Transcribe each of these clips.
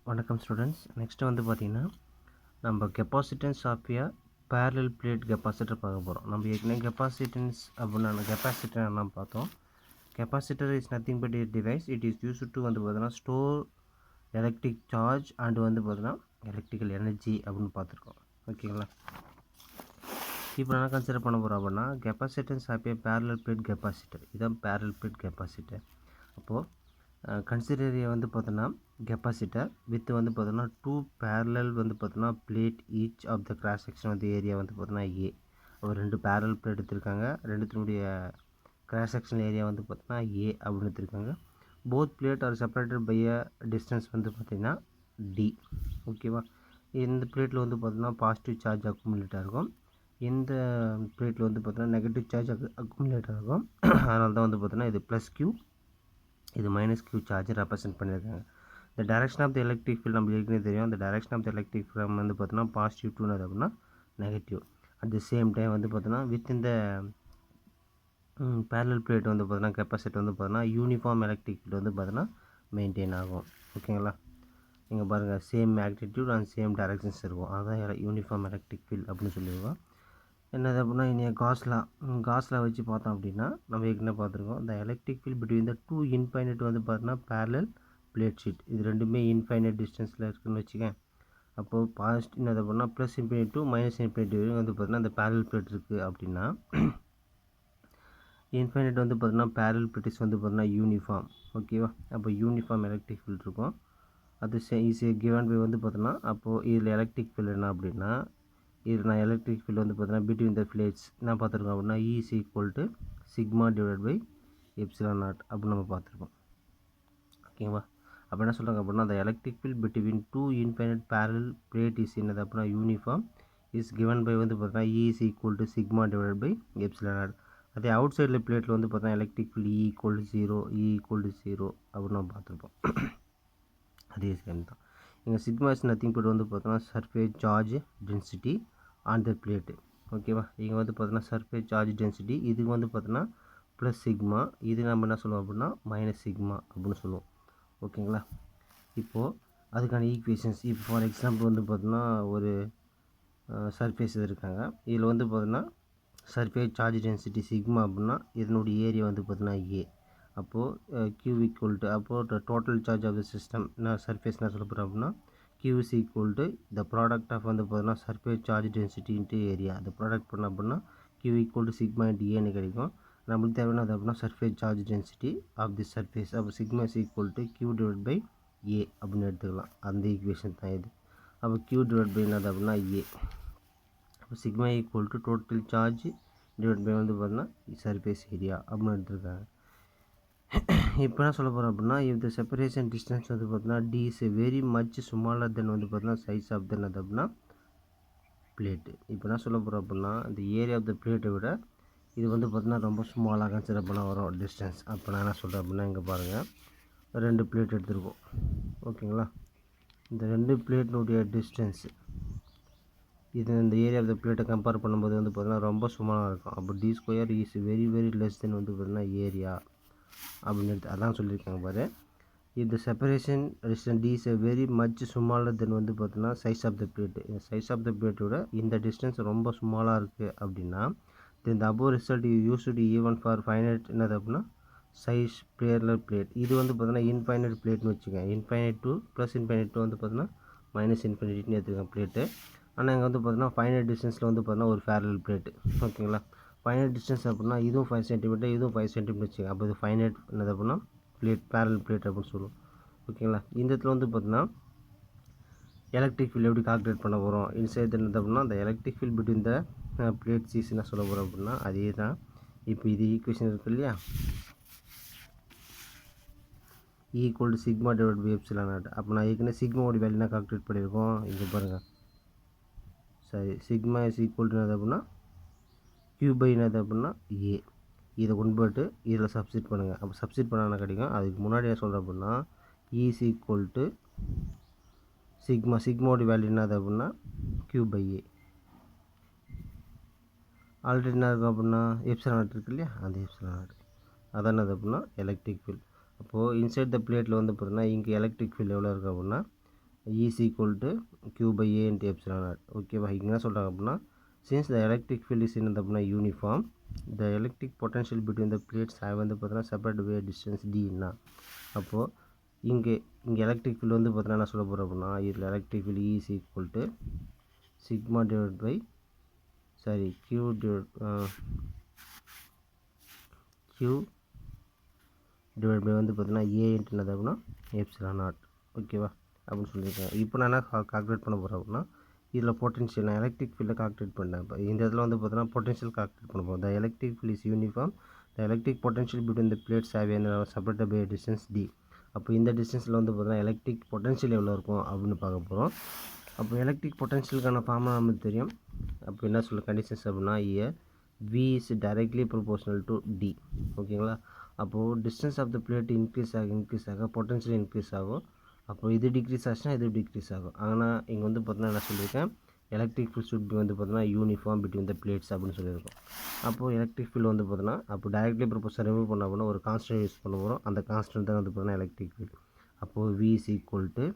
வணக்கம் students. Next வந்து பார்த்திங்கன்னா நம்ம capacitance of a parallel plate capacitor பார்க்க போகிறோம். நம்ம ஏற்கனவே கெப்பாசிட்டன்ஸ் அப்படின்னா கெப்பாசிட்டர் என்ன பார்த்தோம். Capacitor is nothing but a device. It is used to வந்து பார்த்தீங்கன்னா ஸ்டோர் எலக்ட்ரிக் சார்ஜ் அண்ட் வந்து பார்த்தீங்கன்னா எலக்ட்ரிக்கல் எனர்ஜி அப்படின்னு பார்த்துருக்கோம். ஓகேங்களா. இப்போ என்ன கன்சிடர் பண்ண போகிறோம் அப்படின்னா capacitance of a parallel plate capacitor. இதுதான் பேரலல் பிளேட் கெப்பாசிட்டர். அப்போது கன்சிடர் வந்து பார்த்தோன்னா கெப்பாசிட்டர் வித் வந்து பார்த்தோன்னா டூ பேரலல் வந்து பார்த்தோன்னா plate each of the cross section வந்து ஏரியா வந்து பார்த்தோன்னா ஏ. ஒரு ரெண்டு பேரலல் பிளேட் எடுத்திருக்காங்க. ரெண்டுத்தினுடைய கிராஸ் செக்ஷன் ஏரியா வந்து பார்த்தோன்னா ஏ அப்படின்னு எடுத்திருக்காங்க. Both plate are separated by a distance வந்து பார்த்திங்கன்னா டி. ஓகேவா. இந்த பிளேட்டில் வந்து பார்த்தோன்னா பாசிட்டிவ் சார்ஜ் அக்குமுலேட் ஆகும். இந்த பிளேட்டில் வந்து பார்த்தோன்னா நெகட்டிவ் சார்ஜ் அக்குமுலேட் ஆகும். அதனால தான் வந்து பார்த்தோன்னா இது ப்ளஸ் கியூ, இது மைனஸ் கியூ சார்ஜ் ரெப்ரசென்ட் பண்ணியிருக்காங்க. இந்த direction of the electric field நம்மளுக்கு ஏற்கனவே தெரியும். இந்த direction of the electric field வந்து பார்த்தோன்னா பாசிட்டிவ் டூனது அப்படின்னா negative. At the same time வந்து பார்த்தோன்னா வித் இந்த பேரலல் பிளேட் வந்து பார்த்தோன்னா கெப்பாசிட்டி வந்து பார்த்தோன்னா யூனிஃபார்ம் எலக்ட்ரிக் ஃபீல்டு வந்து பார்த்தோன்னா மெயின்டைன் ஆகும். ஓகேங்களா. நீங்கள் பாருங்கள், same magnitude and same directions இருக்கும். அதுதான் யூனிஃபார்ம் எலக்ட்ரிக் ஃபீல்டு அப்படின்னு சொல்லிடுவோம். என்னது அப்படின்னா இனி காஸ்லா வச்சு பார்த்தோம் அப்படின்னா நம்ம ஏற்கனவே பார்த்துருக்கோம். இந்த electric field between the two infinite வந்து பார்த்தோன்னா பேரலல் பிளேட் ஷீட். இது ரெண்டுமே இன்ஃபைனைட் டிஸ்டன்ஸில் இருக்குதுன்னு வச்சுக்கேன். அப்போது பாசிட்டிவ் என்னது அப்படின்னா plus infinity to minus infinity வந்து பார்த்தீங்கன்னா அந்த பேரலல் பிளேட் இருக்குது அப்படின்னா இன்ஃபைனைட் வந்து பார்த்தீங்கன்னா பேரலல் பிளேட்ஸ் வந்து பார்த்தீங்கன்னா யூனிஃபார்ம். ஓகேவா. அப்போ யூனிஃபார்ம் எலக்ட்ரிக் ஃபீல்ட் இருக்கும். அது ஈஸி கிவன் பை வந்து பார்த்தோன்னா அப்போது இதில் எலக்ட்ரிக் ஃபீல்டு என்ன அப்படின்னா இது நான் எலக்ட்ரிக் ஃபீல்டு வந்து பார்த்தீங்கன்னா பிட்வீன் த பிளேட்ஸ் என்ன பார்த்துருக்கோம் அப்படின்னா E is equal to sigma divide by epsilon naught அப்படின்னு நம்ம பார்த்துருக்கோம். ஓகேவா. அப்போ என்ன சொல்கிறாங்க அப்படின்னா அந்த electric field between two infinite parallel plate is என்னது அப்படின்னா யூனிஃபார்ம் இஸ் கிவன் பை வந்து பார்த்தீங்கன்னா E is equal to sigma divide by epsilon naught. அதே அவுட் சைடில் பிளேட்டில் வந்து பார்த்தீங்கன்னா electric field E equal to 0 அப்படின்னு நம்ம பார்த்துருப்போம். அதே சேம் தான். இங்கே சிக்மா இஸ் நத்திங் பட் வந்து பார்த்தோன்னா surface charge density on the plate. ஓகேவா. இங்கே வந்து பார்த்தோன்னா சர்ஃபேஸ் சார்ஜ் டென்சிட்டி, இதுக்கு வந்து பார்த்தோன்னா ப்ளஸ் சிக்மா, இது நம்ம என்ன சொல்லுவோம் அப்படின்னா மைனஸ் சிக்மா அப்படின்னு சொல்லுவோம். ஓகேங்களா. இப்போது அதுக்கான ஈக்குவேஷன்ஸ் இப்போ ஃபார் எக்ஸாம்பிள் வந்து பார்த்தோன்னா ஒரு சர்ஃபேஸ் இது இருக்காங்க. இதில் வந்து பார்த்தோன்னா சர்ஃபேஸ் சார்ஜ் டென்சிட்டி சிக்மா அப்படின்னா இதனுடைய ஏரியா வந்து பார்த்தோன்னா ஏ. அப்போது கியூ ஈக்குவல் டு அப்போது total charge of the system நான் சர்ஃபேஸ் என்ன சொல்ல போகிறேன் அப்படின்னா Q is equal to the product of வந்து பார்த்தீங்கன்னா surface charge density into area. the product பண்ண அப்படின்னா Q equal to sigma into A கிடைக்கும். நம்மளுக்கு தேவையான அது அப்படின்னா surface charge density of the surface. அப்போ sigma is equal to Q divided by A அப்படின்னு எடுத்துக்கலாம். அந்த ஈக்குவேஷன் தான் இது. அப்போ Q divided by என்னது அப்படின்னா A. அப்போ sigma equal to total charge divided by வந்து பார்த்தீங்கன்னா surface area அப்படின்னு எடுத்துருக்காங்க. இப்போ என்ன சொல்ல போகிறோம் அப்படின்னா இந்த செப்பரேஷன் டிஸ்டன்ஸ் வந்து பார்த்தீங்கன்னா d is very much smaller than வந்து பார்த்தீங்கன்னா சைஸ் ஆஃப் தென் அது அப்படின்னா பிளேட்டு. இப்போ என்ன சொல்ல போகிறோம் அப்படின்னா இந்த ஏரியா ஆஃப் த பிளேட்டை விட இது வந்து பார்த்தீங்கன்னா ரொம்ப ஸ்மாலாக கன்சிடர் பண்ண வரும் டிஸ்டன்ஸ். அப்போ நான் என்ன சொல்கிறேன் அப்படின்னா இங்கே பாருங்கள், ரெண்டு பிளேட் எடுத்துருக்கோம். ஓகேங்களா. இந்த ரெண்டு பிளேட்னுடைய டிஸ்டன்ஸு இது இந்த ஏரியா ஆஃப் த பிளேட்டை கம்பேர் பண்ணும்போது வந்து பார்த்தீங்கன்னா ரொம்ப ஸ்மாலாக இருக்கும். அப்போ d square is very very less than வந்து பார்த்தீங்கன்னா ஏரியா அப்படின்னு அதான் சொல்லியிருக்காங்க பாரு. இந்த separation distance d is very much smaller than வந்து பார்த்தீங்கன்னா சைஸ் ஆஃப் த பிளேட். இந்த சைஸ் ஆஃப் த பிளேட்டோட இந்த டிஸ்டன்ஸ் ரொம்ப ஸ்மாலாக இருக்குது அப்படின்னா இந்த above result use to even for finite என்னது அப்படின்னா சைஸ் பேரலல் பிளேட். இது வந்து பார்த்தீங்கன்னா இன்ஃபைனைட் பிளேட்னு வச்சுக்கோங்க. Infinite two plus infinite two வந்து பார்த்தீங்கன்னா மைனஸ் இன்ஃபினிட்டின்னு எடுத்துக்கோங்க பிளேட்டு. ஆனால் இங்கே வந்து பார்த்தீங்கன்னா ஃபைனைட் டிஸ்டன்ஸில் வந்து பார்த்தீங்கன்னா ஒரு பேரலல் பிளேட்டு. ஓகேங்களா. ஃபைனைட் டிஸ்டன்ஸ் அப்படின்னா இதுவும் 5 சென்டிமீட்டர் இதுவும் 5 சென்டிமீட்டர் வச்சுக்கோங்க. அப்போ இது ஃபைனைட் என்னது அப்படின்னா பிளேட் பேரலல் பிளேட் அப்படின்னு சொல்லுவோம். ஓகேங்களா. இந்த இடத்துல வந்து பார்த்தீங்கன்னா எலக்ட்ரிக் ஃபீல்டு எப்படி கால்குலேட் பண்ண போகிறோம் இன்சைட் என்னது அப்படின்னா அந்த electric field between the plate சீஸ் என்ன சொல்ல போகிறோம் அப்படின்னா அதே தான். இப்போ இது ஈக்குவேஷன் இருக்குது இல்லையா, equal to sigma divide by epsilon naught. அப்போ நான் ஏற்கனவே சிக்மாவோட வேல்யூ என்ன கால்குலேட் பண்ணியிருக்கோம் இங்கே பாருங்கள். சரி, சிக்மா இஸ் ஈக்குவல் டு என்னது அப்படின்னா கியூ பை என்னது அப்படின்னா ஏ. இதை கொண்டு போய்ட்டு இதில் சப்ஸ்டிட் பண்ணுங்கள். அப்போ சப்ஸ்டிட் பண்ணால் கிடைக்கும். அதுக்கு முன்னாடி என்ன சொல்கிறேன் அப்படின்னா E is equal to சிக்மாவோட வேல்யூ என்னது அப்படின்னா கியூ பை ஏ. ஆல்ரெடி என்ன இருக்கும் அப்படின்னா எப்சிலான் நாட் இருக்குது இல்லையா, அந்த எப்சிலான் நாட் அதான் என்னது அப்படின்னா எலக்ட்ரிக் ஃபீல்டு. அப்போது இன்சைட் த பிளேட்டில் வந்து பார்த்தீங்கன்னா இங்கே எலக்ட்ரிக் ஃபீல்டு எவ்வளோ இருக்குது அப்படின்னா is equal to q by a into epsilon naught. ஓகேவா, இங்கே என்ன சொல்கிறாங்க அப்படின்னா, since the electric field is in அப்படின்னா uniform, the electric potential between the plates have வந்து பார்த்தீங்கன்னா separate by a distance d. அப்போது இங்கே எலக்ட்ரிக் ஃபீல்டு வந்து பார்த்தீங்கன்னா என்ன சொல்ல போகிறோம் அப்படின்னா, இதில் electric field is equal to sigma divide by q divide by வந்து பார்த்தீங்கன்னா a இன்ட்டு என்னது அப்படின்னா எப்சிலான் நாட். ஓகேவா அப்படின்னு சொல்லியிருக்கேன். இப்போ நான் என்ன கால்குலேட் பண்ண போகிறேன் அப்படின்னா, இதில் பொட்டன்ஷியல் நான் எலக்ட்ரிக் ஃபீல்டை கால்குலேட் பண்ணேன். இப்போ இந்த இடத்துல வந்து பார்த்தீங்கன்னா பொட்டன்ஷியல் கால்குலேட் பண்ண போகிறோம். The electric field is uniform, the electric potential between the plates have separated by distance d. அப்போ இந்த டிஸ்டன்ஸில் வந்து பார்த்தீங்கன்னா எலக்ட்ரிக் பொட்டன்ஷியல் எவ்வளோ இருக்கும் அப்படின்னு பார்க்க போகிறோம். அப்போ எலக்ட்ரிக் பொட்டன்ஷியலுக்கான ஃபார்முலா நமக்கு தெரியும். அப்போ என்ன சொல்ல கண்டிஷன்ஸ் அப்படின்னா, v is directly proportional to d. ஓகேங்களா, அப்போது distance of the plate increase ஆக பொட்டன்ஷியல் இன்க்ரீஸ் ஆகும். அப்போ இது டிக்ரீஸ் ஆச்சுன்னா இது டிக்ரீஸ் ஆகும். ஆனால் இங்கே வந்து பார்த்தீங்கன்னா என்ன சொல்லியிருக்கேன், எலக்ட்ரிக் ஃபீல்ட் ஷுட் பி வந்து பார்த்தீங்கன்னா யூனிஃபார்ம் பிட்வீன் த பிளேட்ஸ் அப்படின்னு சொல்லியிருக்கோம். அப்போது எலக்ட்ரிக் ஃபீல்டு வந்து பார்த்தீங்கன்னா அப்போ டைரக்ட்லி ப்ரொபோஷன் ரிமூவ் பண்ண அப்படின்னா ஒரு கான்ஸ்டன்ட் யூஸ் பண்ண போகிறோம். அந்த கான்ஸ்டன்ட் தான் வந்து பார்த்தீங்கன்னா எலக்ட்ரிக் ஃபீல்டு. அப்போது v is equal to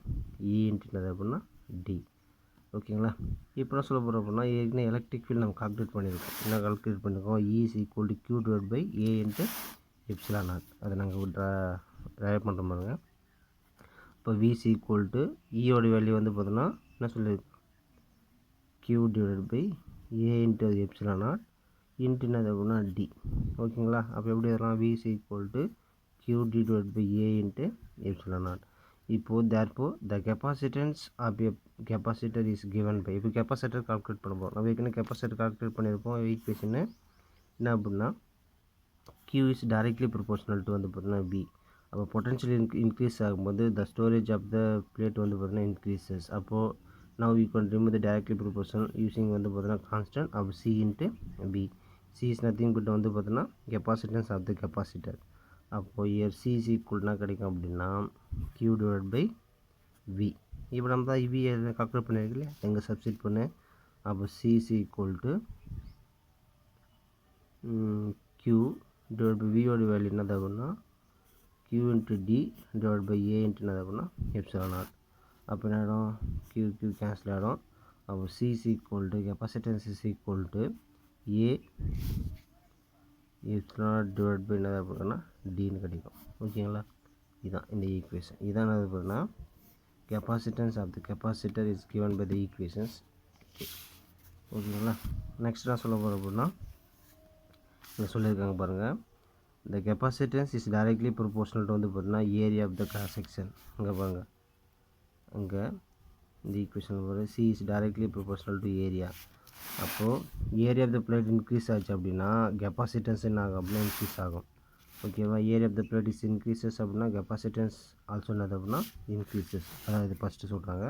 e into அப்படின்னா d. ஓகேங்களா, இப்போ என்ன சொல்ல போகிறோம் அப்படின்னா, ஏற்கனவே எலக்ட்ரிக் ஃபீல்டு நம்ம கால்குலேட் பண்ணியிருக்கோம். என்ன கால்குலேட் பண்ணியிருக்கோம், e is equal to q divided by a into epsilon not. அதை நாங்கள் ட்ரைவ் பண்ணுற பாருங்க. இப்போ v is equal to ஈயோட வேல்யூ வந்து பார்த்தோன்னா என்ன சொல்லியிருக்கோம், q divided by a into epsilon naught into என்னது அப்படின்னா d. ஓகேங்களா, அப்போ எப்படி வரலாம், v is equal to q d divided by a into epsilon not. இப்போது therefore the capacitance of a capacitor is given by, இப்போ கெப்பாசிட்டர் கால்குலேட் பண்ண போகிறோம். நம்ம ஏற்கனவே கெப்பாசிட்டர் கால்குலேட் பண்ணியிருப்போம். ஈக்குவேஷனு என்ன அப்படின்னா, q is directly proportional to வந்து பார்த்தீங்கன்னா v. அப்போ பொட்டன்ஷியல் இன்க்ரீஸ் ஆகும்போது the storage of the plate வந்து பார்த்தீங்கன்னா increases. அப்போது now you can remove the directly proportional using வந்து பார்த்தீங்கன்னா constant of c into v. c is nothing but வந்து பார்த்தீங்கன்னா capacitance of the capacitor. அப்போது இயர் c is equal என்ன கிடைக்கும் அப்படின்னா q divided by v. இப்போ நம்ம தான் v கால்குலேட் பண்ணியிருக்கல, எங்கே சப்ஸ்டிட் பண்ணு. அப்போ c is equal to q divided by v ஓட வேல்யூ என்னது அப்படின்னா q into d divided by a into என்னது அப்படின்னா எப்சிலான் நாட். அப்போ என்ன ஆகிடும், q கேன்சல் ஆகிடும். அப்போ c is equal to capacitance is equal to a epsilon naught divide by என்னது அப்படின்னா dன்னு கிடைக்கும். ஓகேங்களா, இதுதான் இந்த ஈக்குவேஷன். இதான் என்னது அப்படின்னா capacitance of the capacitor is given by the equations. ஓகேங்களா, நெக்ஸ்ட் நான் சொல்ல போகிறேன் அப்படின்னா, இங்கே சொல்லியிருக்காங்க பாருங்கள், the capacitance is directly proportional to வந்து பார்த்தீங்கன்னா area of the cross section. இங்கே பாருங்கள், அங்கே இந்த ஈக்குவேஷன் பாருங்கள், c is directly proportional to area. அப்போது area of the plate increase ஆச்சு அப்படின்னா கெப்பாசிட்டன்ஸ் என்ன ஆகும் அப்படின்னா இன்க்ரீஸ் ஆகும். ஓகேவா, area of the plate is increases அப்படின்னா கெப்பாசிட்டன்ஸ் ஆல்சோ என்னது அப்படின்னா இன்க்ரீசஸ். அதான் இது ஃபஸ்ட்டு சொல்கிறாங்க.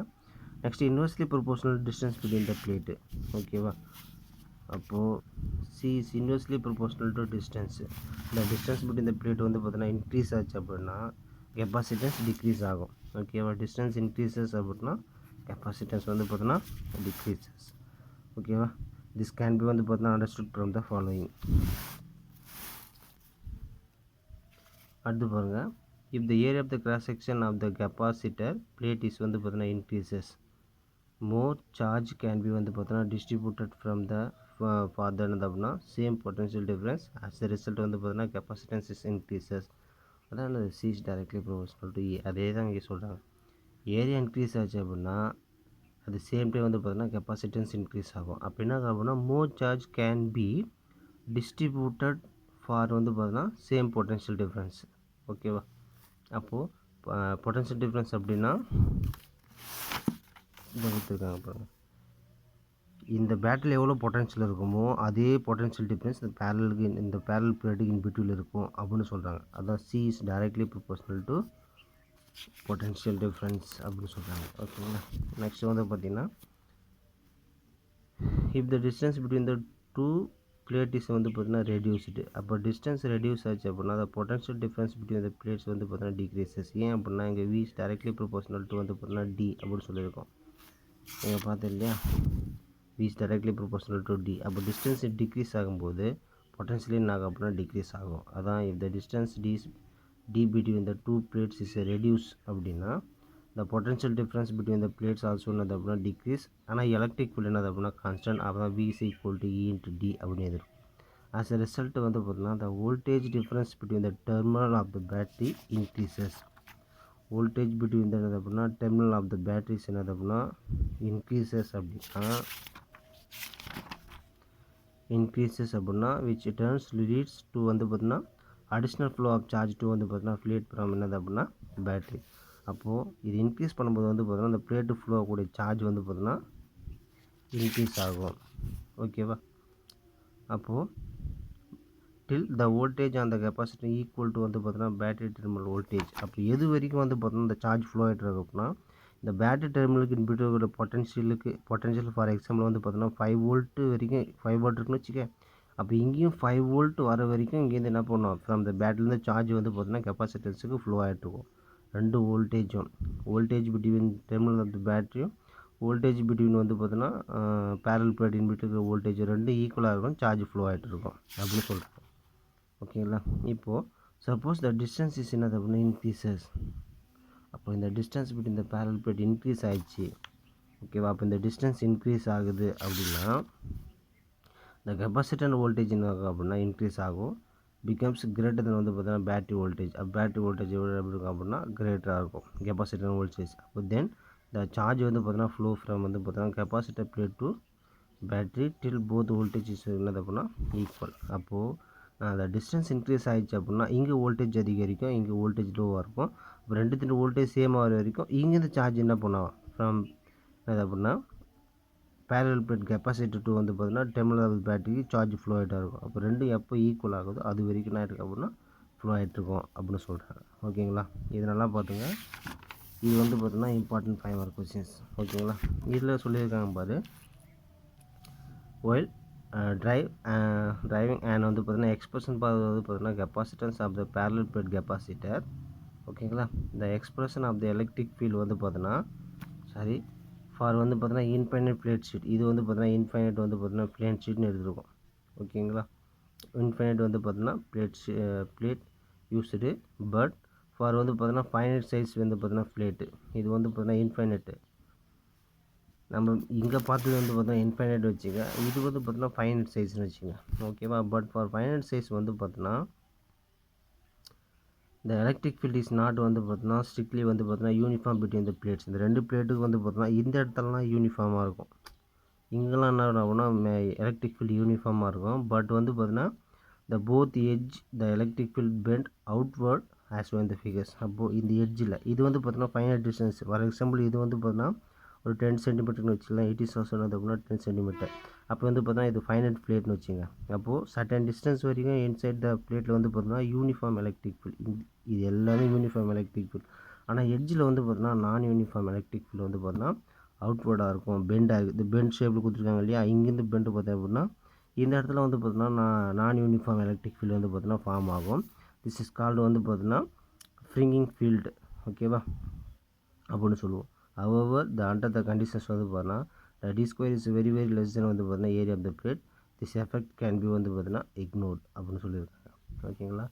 Next inversely proportional distance between the plate. ஓகேவா, அப்போது c is inversely proportional to distance. இந்த டிஸ்டன்ஸ் பிட்வீன் த பிளேட் வந்து பார்த்தீங்கன்னா இன்க்ரீஸ் ஆச்சு அப்படின்னா கெப்பாசிட்டன்ஸ் டிக்ரீஸ் ஆகும். ஓகேவா, டிஸ்டன்ஸ் இன்க்ரீசஸ் அப்படின்னா கெப்பாசிட்டன்ஸ் வந்து பார்த்தீங்கன்னா டிக்ரீசஸ். ஓகேவா, திஸ் கேன் பி வந்து பார்த்தீங்கன்னா அண்டர்ஸ்டுட் ஃப்ரம் த ஃபாலோயிங். அடுத்து பாருங்கள், if the area of the cross section of the capacitor plate is வந்து பார்த்தீங்கன்னா increases, more charge can be வந்து பார்த்தீங்கன்னா டிஸ்ட்ரிபியூட்டட் ஃப்ரம் த ஃபாதர் அப்படின்னா same potential difference as the result வந்து பார்த்தீங்கன்னா capacitance is increases. அதான் C is directly proportional to a. அதே தான் இங்கே சொல்கிறாங்க, ஏரியா இன்க்ரீஸ் ஆச்சு அப்படின்னா அது சேம் டைம் வந்து பார்த்தீங்கன்னா கெப்பாசிட்டன்ஸ் இன்க்ரீஸ் ஆகும். அப்போ என்ன ஆகும்னா more charge can be distributed for வந்து பார்த்தீங்கன்னா சேம் பொட்டன்ஷியல் டிஃப்ரென்ஸ். ஓகேவா, அப்போது பொட்டன்ஷியல் டிஃப்ரென்ஸ் அப்படின்னா இதை கொடுத்துருக்காங்க பாருங்கள், இந்த பேட்டரியில் எவ்வளோ பொட்டன்ஷியல் இருக்குமோ அதே பொட்டன்ஷியல் டிஃப்ரென்ஸ் இந்த பேரல் பிளேட்டுக்கு இன் பிட்வீல் இருக்கும் அப்படின்னு சொல்கிறாங்க. அதான் C is directly proportional to potential difference அப்படின்னு சொல்கிறாங்க. ஓகேங்களா, நெக்ஸ்ட் வந்து பார்த்திங்கன்னா, if the distance between the two plate is வந்து பார்த்தீங்கன்னா ரெடியூஸ்டு. அப்போ டிஸ்டன்ஸ் ரெடியூஸ் ஆச்சு அப்படின்னா அந்த potential difference between the plates வந்து பார்த்தீங்கன்னா டிக்ரீசஸ். ஏன் அப்படின்னா இங்கே v is directly proportional to வந்து பார்த்தீங்கன்னா d அப்படின்னு சொல்லியிருக்கோம். நீங்கள் பார்த்தேன் இல்லையா, v is directly proportional to d. அப்போ டிஸ்டன்ஸ் டிக்ரீஸ் ஆகும்போது பொட்டன்ஷியல் என்ன ஆகும் அப்படின்னா டிக்ரீஸ் ஆகும். அதான் if the distance d between the two plates is reduce அப்படின்னா the potential difference between the plates also என்னது அப்படின்னா decrease. ஆனால் எலக்ட்ரிக் ஃபீல்டு என்னது அப்படின்னா கான்ஸ்டன்ட். அப்போ V is equal to E into D அப்படின்னு இருக்கும். As a result வந்து பார்த்தீங்கன்னா the voltage difference between the terminal of the battery increases. voltage between the என்னது அப்படின்னா terminal of the batteries என்னது அப்படின்னா increases அப்படின்னா which turns leads to வந்து பார்த்தீங்கன்னா additional flow of charge to வந்து பார்த்தீங்கன்னா fluid from என்னது அப்படின்னா பேட்டரி. அப்போது இது இன்க்ரீஸ் பண்ணும்போது வந்து பார்த்தீங்கன்னா அந்த பிளேட்டு ஃப்ளோ ஆகக்கூடிய சார்ஜ் வந்து பார்த்தீங்கன்னா இன்க்ரீஸ் ஆகும். ஓகேவா? அப்போது till the voltage on the capacitor equal to வந்து பார்த்தீங்கன்னா பேட்டரி டெர்மினல் வோல்டேஜ். அப்போ எது வரைக்கும் வந்து பார்த்தீங்கன்னா இந்த சார்ஜ் ஃப்ளோ ஆகிட்டு இருக்கு அப்படின்னா இந்த பேட்டரி டெர்மினலுக்கு இன்பிட்வீன் பொட்டன்ஷியல் ஃபார் எக்ஸாம்பிள் வந்து பார்த்தீங்கன்னா 5 வோல்ட் வரைக்கும் 5 வோல்ட் இருக்குன்னு வச்சுக்க. அப்போ இங்கேயும் 5 வோல்ட் வர வரைக்கும் இங்கேருந்து என்ன பண்ணணும் ஃப்ரம் இந்த பேட்டரிலேருந்து சார்ஜ் வந்து பார்த்தீங்கன்னா கெப்பாசிட்டன்ஸுக்கு ஃப்ளோ ஆகிட்ருக்கும். ரெண்டு voltage between terminal of the பேட்டரியும் வோல்டேஜ் பிட்வீன் வந்து பார்த்தீங்கன்னா பேரல் பிளேட் இன்பிட்டு இருக்கிற வோல்டேஜ் ரெண்டு ஈக்குவலாக இருக்கும், சார்ஜ் ஃப்ளோ ஆகிட்டு இருக்கும் அப்படின்னு சொல்கிறாங்க. ஓகேங்களா? இப்போது சப்போஸ் த டிஸ்டன்ஸ் இஸ் என்னது அப்படின்னா இன்க்ரீசஸ். அப்போ இந்த distance between the parallel plate increase ஆகிடுச்சு. ஓகேவா? அப்போ இந்த டிஸ்டன்ஸ் இன்க்ரீஸ் ஆகுது அப்படின்னா இந்த கெப்பாசிட்டர் வோல்டேஜ் என்ன ஆகும் அப்படின்னா இன்க்ரீஸ் ஆகும். பிகம்ஸ் கிரேட்டர் தென் வந்து பார்த்தீங்கன்னா பேட்டரி வோல்டேஜ். பேட்டரி வோல்டேஜ் எவ்வளோ எப்படி இருக்கும் அப்படின்னா கிரேட்டராக இருக்கும் கெப்பாசிட்டர் வோல்டேஜ். அப்போ தென் இந்த சார்ஜ் வந்து பார்த்தீங்கன்னா ஃப்ளோ ஃப்ரம் வந்து பார்த்தீங்கன்னா capacitor plate to battery till both voltage is என்னது அப்படின்னா ஈக்குவல். அப்போது அந்த டிஸ்டன்ஸ் இன்க்ரீஸ் ஆகிடுச்சு அப்படின்னா இங்கே வோல்டேஜ் அதிகரிக்கும், இங்கே வோல்டேஜ் லோவாக இருக்கும். அப்போ ரெண்டு வோல்டேஜ் சேம் ஆகிற வரைக்கும் இங்கேருந்து சார்ஜ் என்ன பண்ணுவோம் ஃப்ரம் என்னது அப்படின்னா பேரல் பிளேட் கெப்பாசிட்டி டூ வந்து பார்த்தீங்கன்னா டெர்மினல் ஆஃப் பேட்டரிக்கு சார்ஜ் ஃப்ளோ ஆகிட்டா இருக்கும். அப்போ ரெண்டும் எப்போ ஈக்குவல் ஆகுதோ அது வரைக்கும் என்ன ஆகிருக்கு அப்படின்னா ஃப்ளோ ஆகிட்ருக்கும் அப்படின்னு சொல்கிறாங்க. ஓகேங்களா? இது நல்லா பார்த்துங்க. இது வந்து பார்த்தீங்கன்னா இம்பார்ட்டன்ட் 5 மார்க் கொஸ்டின்ஸ். ஓகேங்களா? இதில் சொல்லியிருக்காங்க பாரு, ஒயில் டிரைவிங் அண்ட் வந்து பார்த்தீங்கன்னா எக்ஸ்பிரஷன் வந்து பார்த்தீங்கன்னா capacitance of the parallel plate capacitor. ஓகேங்களா? இந்த expression of the electric field வந்து பார்த்தீங்கன்னா ஃபார் வந்து பார்த்தீங்கன்னா இன்ஃபைனைட் பிளேட் ஷீட். இது வந்து பார்த்தீங்கன்னா இன்ஃபைனைட் வந்து பார்த்தீங்கன்னா பிளேன் ஷீட்னு எடுத்துருக்கோம். ஓகேங்களா? இன்ஃபைனைட் வந்து பார்த்தீங்கன்னா பிளேட் யூஸ்டு. பட் ஃபார் வந்து பார்த்தீங்கன்னா ஃபைனைட் சைஸ் வந்து பார்த்தீங்கன்னா பிளேட்டு. இது வந்து பார்த்தீங்கன்னா இன்ஃபைனைட்டு. நம்ம இங்கே பார்த்தது வந்து பார்த்தீங்கன்னா இன்ஃபைனைட் வச்சுங்க. இது வந்து பார்த்தீங்கன்னா ஃபைனைட் சைஸ்னு வச்சுங்க. ஓகேவா? பட் ஃபார் ஃபைனைட் சைஸ் வந்து பார்த்தீங்கன்னா இந்த எலக்ட்ரிக் ஃபீல்ட் இஸ் நாட் வந்து பார்த்தீங்கன்னா ஸ்ட்ரிக்ட்லி வந்து பார்த்தீங்கன்னா யூனிஃபார்ம் பிட்வீன் த பிளேட்ஸ். இந்த ரெண்டு பிளேட்டுக்கு வந்து பார்த்தீங்கன்னா இந்த இடத்துலலாம் யூனிஃபார்மாக இருக்கும். இங்கெல்லாம் என்ன ஆகும்னா எலக்ட்ரிக் ஃபீல்டு யூனிஃபார்மாக இருக்கும். பட் வந்து பார்த்தீங்கன்னா the both edge the electric field bend outward as when the figures. அப்போது இந்த எட்ஜில் இது வந்து பார்த்தீங்கன்னா ஃபைனல் டிஸ்டன்ஸ். ஃபார் எக்ஸாம்பிள் இது வந்து பார்த்தீங்கன்னா ஒரு 10 சென்டிமீட்டர்னு வச்சுக்கலாம். 80 சோசன் வந்து அப்படின்னா 10 சென்டிமீட்டர். அப்போ வந்து பார்த்தீங்கன்னா இது ஃபைனைட் பிளேட்னு வச்சுங்க. அப்போது சர்டன் டிஸ்டன்ஸ் வரைக்கும் இன்சைட் த பிளேட்டில் வந்து பார்த்தீங்கன்னா யூனிஃபார்ம் எலக்ட்ரிக் ஃபீல்ட். இது எல்லாமே யூனிஃபார்ம் எலக்ட்ரிக் ஃபீல்ட். ஆனால் எட்ஜில் வந்து பார்த்தீங்கன்னா நான் யூனிஃபார்ம் எலக்ட்ரிக் ஃபீல்டு வந்து பார்த்தீங்கன்னா அவுட்வர்டாக இருக்கும், பெண்டாக இருக்குது. இந்த பெண்ட் ஷேப்பில் கொடுத்துருக்காங்க இல்லையா, இங்கேருந்து பெண்டு பார்த்தேன் அப்படின்னா இந்த இடத்துல வந்து பார்த்தீங்கன்னா நான் யூனிஃபார்ம் எலக்ட்ரிக் ஃபீல்டு வந்து பார்த்தீங்கன்னா ஃபார்ம் ஆகும். திஸ் இஸ் கால்டு வந்து பார்த்தீங்கன்னா ஃப்ரிங்கிங் ஃபீல்டு. ஓகேவா? அப்படின்னு சொல்லுவோம். However, the under the conditions வந்து பார்த்தீங்கன்னா the d square is very less than வந்து பார்த்தீங்கன்னா area of the plate. This effect can be வந்து பார்த்தீங்கன்னா இக்னோர்ட் அப்படின்னு சொல்லியிருக்காங்க. ஓகேங்களா?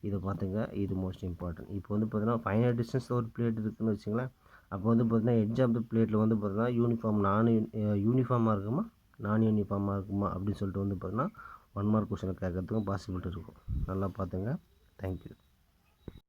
இதை பார்த்துங்க, இது மோஸ்ட் இம்பார்ட்டன்ட். இப்போ வந்து பார்த்தீங்கன்னா ஃபைனல் டிஸ்டன்ஸில் ஒரு பிளேட் இருக்குதுன்னு வச்சுங்களேன். அப்போ வந்து பார்த்தீங்கன்னா எட்ஜ் ஆஃப் த பிளேட்டில் வந்து பார்த்தீங்கன்னா யூனிஃபார்மாக இருக்குமா நான் யூனிஃபார்மாக இருக்குமா அப்படின்னு சொல்லிட்டு வந்து பார்த்தீங்கன்னா 1 மார்க் கொஸ்டின் கேட்கறதுக்கும் பாசிபிலிட்டி இருக்கும். நல்லா பார்த்துங்க. தேங்க்யூ.